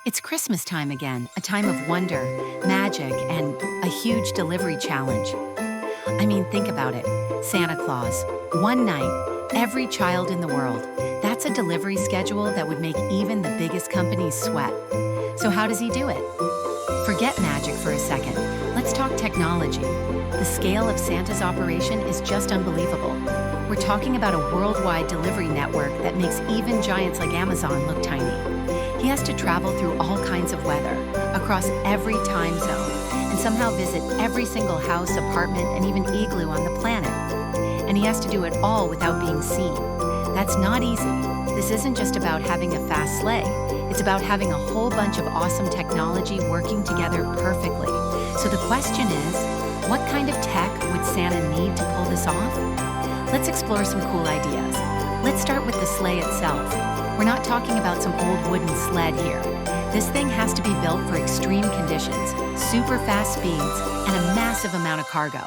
It's Christmas time again, a time of wonder, magic, and a huge delivery challenge. I mean, think about it. Santa Claus. One night, every child in the world. That's a delivery schedule that would make even the biggest companies sweat. So how does he do it? Forget magic for a second. Let's talk technology. The scale of Santa's operation is just unbelievable. We're talking about a worldwide delivery network that makes even giants like Amazon look tiny. He has to travel through all kinds of weather, across every time zone, and somehow visit every single house, apartment, and even igloo on the planet. And he has to do it all without being seen. That's not easy. This isn't just about having a fast sleigh. It's about having a whole bunch of awesome technology working together perfectly. So the question is, what kind of tech would Santa need to pull this off? Let's explore some cool ideas. Let's start with the sleigh itself. We're not talking about some old wooden sled here. This thing has to be built for extreme conditions, super fast speeds, and a massive amount of cargo.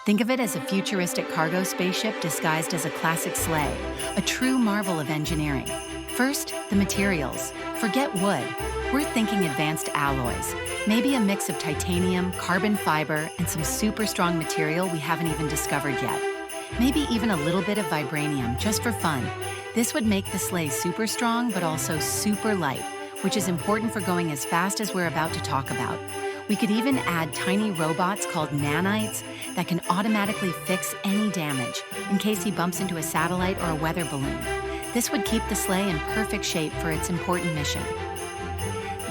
Think of it as a futuristic cargo spaceship disguised as a classic sleigh, a true marvel of engineering. First, the materials. Forget wood. We're thinking advanced alloys. Maybe a mix of titanium, carbon fiber, and some super strong material we haven't even discovered yet. Maybe even a little bit of vibranium, just for fun. This would make the sleigh super strong, but also super light, which is important for going as fast as we're about to talk about. We could even add tiny robots called nanites that can automatically fix any damage in case he bumps into a satellite or a weather balloon. This would keep the sleigh in perfect shape for its important mission.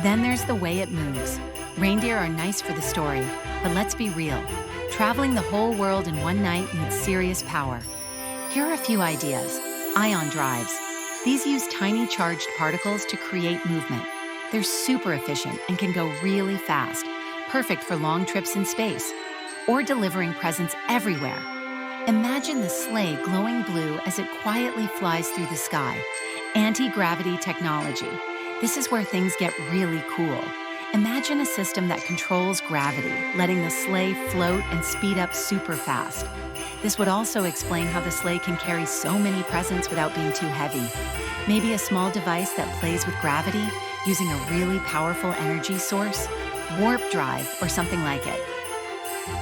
Then there's the way it moves. Reindeer are nice for the story, but let's be real. Traveling the whole world in one night needs serious power. Here are a few ideas. Ion drives. These use tiny charged particles to create movement. They're super efficient and can go really fast, perfect for long trips in space, or delivering presents everywhere. Imagine the sleigh glowing blue as it quietly flies through the sky. Anti-gravity technology. This is where things get really cool. Imagine a system that controls gravity, letting the sleigh float and speed up super fast. This would also explain how the sleigh can carry so many presents without being too heavy. Maybe a small device that plays with gravity, using a really powerful energy source, warp drive, or something like it.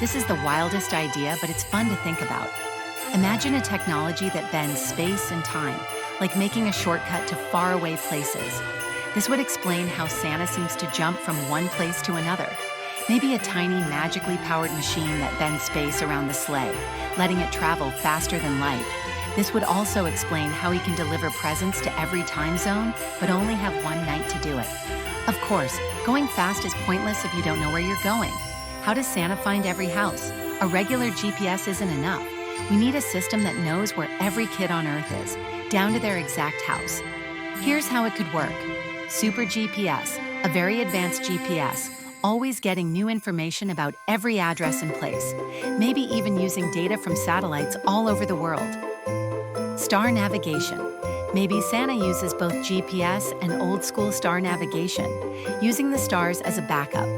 This is the wildest idea, but it's fun to think about. Imagine a technology that bends space and time, like making a shortcut to faraway places. This would explain how Santa seems to jump from one place to another. Maybe a tiny, magically powered machine that bends space around the sleigh, letting it travel faster than light. This would also explain how he can deliver presents to every time zone, but only have one night to do it. Of course, going fast is pointless if you don't know where you're going. How does Santa find every house? A regular GPS isn't enough. We need a system that knows where every kid on Earth is, down to their exact house. Here's how it could work. Super GPS, a very advanced GPS, always getting new information about every address and place, maybe even using data from satellites all over the world. Star navigation. Maybe Santa uses both GPS and old-school star navigation, using the stars as a backup.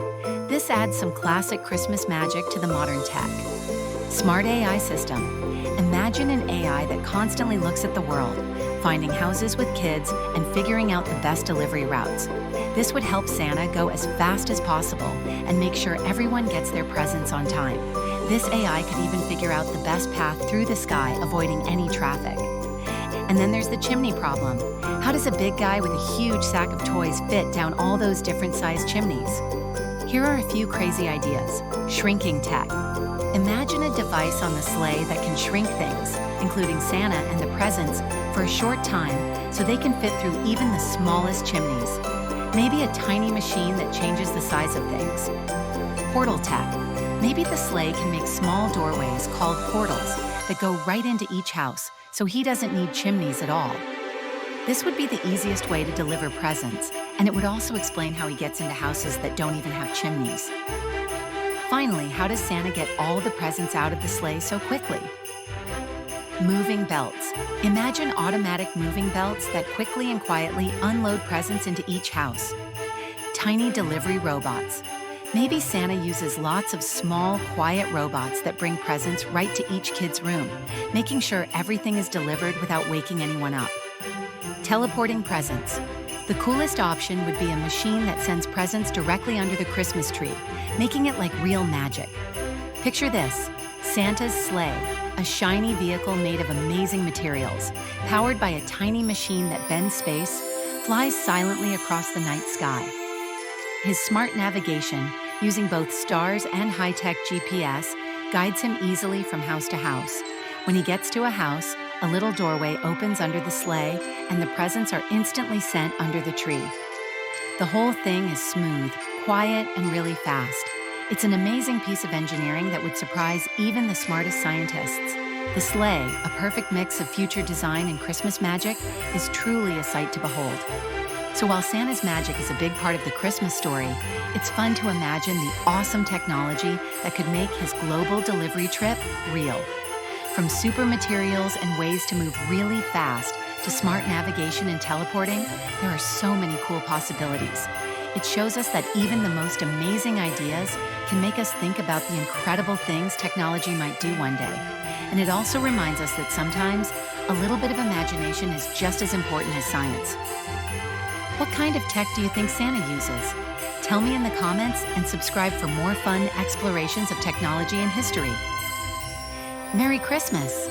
This adds some classic Christmas magic to the modern tech. Smart AI system. Imagine an AI that constantly looks at the world, finding houses with kids and figuring out the best delivery routes. This would help Santa go as fast as possible and make sure everyone gets their presents on time. This AI could even figure out the best path through the sky, avoiding any traffic. And then there's the chimney problem. How does a big guy with a huge sack of toys fit down all those different sized chimneys? Here are a few crazy ideas. Shrinking tech. Imagine a device on the sleigh that can shrink things, including Santa and the presents, for a short time so they can fit through even the smallest chimneys. Maybe a tiny machine that changes the size of things. Portal tech. Maybe the sleigh can make small doorways called portals that go right into each house, so he doesn't need chimneys at all. This would be the easiest way to deliver presents, and it would also explain how he gets into houses that don't even have chimneys. Finally, how does Santa get all the presents out of the sleigh so quickly? Moving belts. Imagine automatic moving belts that quickly and quietly unload presents into each house. Tiny delivery robots. Maybe Santa uses lots of small, quiet robots that bring presents right to each kid's room, making sure everything is delivered without waking anyone up. Teleporting presents. The coolest option would be a machine that sends presents directly under the Christmas tree, making it like real magic. Picture this: Santa's sleigh, a shiny vehicle made of amazing materials, powered by a tiny machine that bends space, flies silently across the night sky. His smart navigation, using both stars and high-tech GPS, guides him easily from house to house. When he gets to a house, a little doorway opens under the sleigh, and the presents are instantly sent under the tree. The whole thing is smooth, quiet, and really fast. It's an amazing piece of engineering that would surprise even the smartest scientists. The sleigh, a perfect mix of future design and Christmas magic, is truly a sight to behold. So while Santa's magic is a big part of the Christmas story, it's fun to imagine the awesome technology that could make his global delivery trip real. From super materials and ways to move really fast to smart navigation and teleporting, there are so many cool possibilities. It shows us that even the most amazing ideas can make us think about the incredible things technology might do one day. And it also reminds us that sometimes a little bit of imagination is just as important as science. What kind of tech do you think Santa uses? Tell me in the comments and subscribe for more fun explorations of technology and history. Merry Christmas!